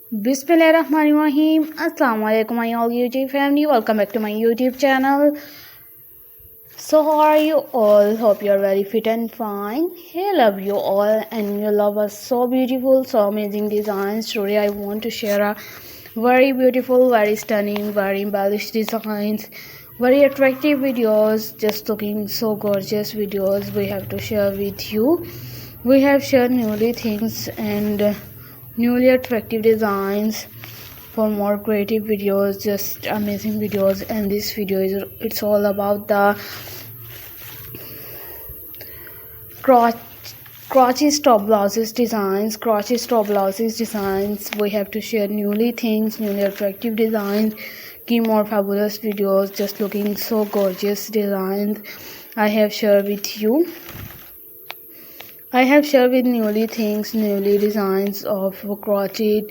Bismillahirrahmanirrahim. Assalamu alaikum my all YouTube family. Welcome back to my YouTube channel. So how are you all? Hope you are very fit and fine. I love you all and you love us so beautiful, so amazing designs. Today I want to share a very beautiful, very stunning, very embellished designs, very attractive videos, just looking so gorgeous videos we have to share with you. We have shared newly things and newly attractive designs. For more creative videos, just amazing videos, and this video is it's all about the crochet top blouses designs. We have to share newly things, newly attractive designs, give more fabulous videos, just looking so gorgeous designs I have shared with you. I have shared with newly things, newly designs of crochet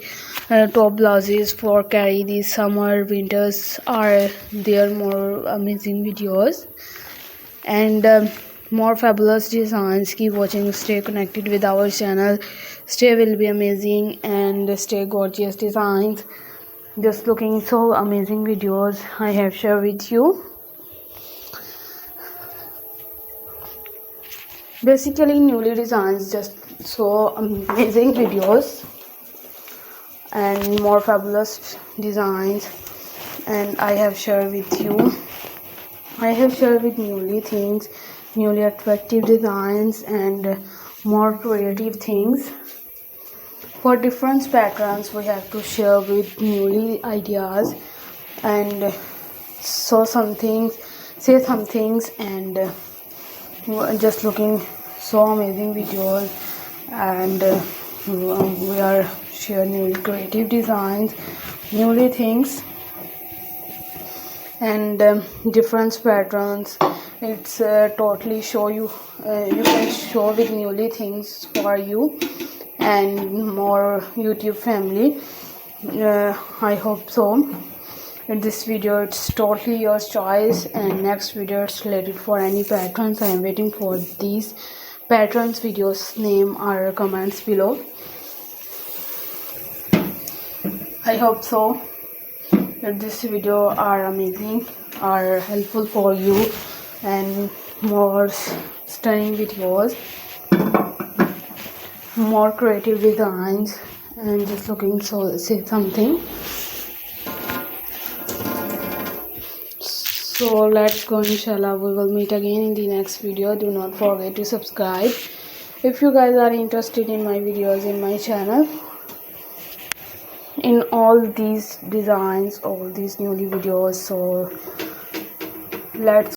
top blouses for carry these summer, winters. Are there more amazing videos and more fabulous designs? Keep watching, stay connected with our channel. Stay will be amazing and stay gorgeous designs. Just looking so amazing videos I have shared with you. Basically newly designs, just so amazing videos and more fabulous designs, and I have shared with you. I have shared with newly things, newly attractive designs and more creative things. For different patterns we have to share with newly ideas and so some things, say some things, and just looking so amazing videos, and we are share newly creative designs, newly things and different patterns. It's totally show you, you can show with newly things for you and more YouTube family. I hope so. In this video it's totally your choice, and next video it's related for any patterns. I am waiting for these patterns videos name or comments below. I hope so that this video are amazing, are helpful for you, and more stunning videos, more creative designs, and just looking so say something. So let's go, inshallah. We will meet again in the next video. Do not forget to subscribe if you guys are interested in my videos in my channel, in all these designs, all these newly videos. So let's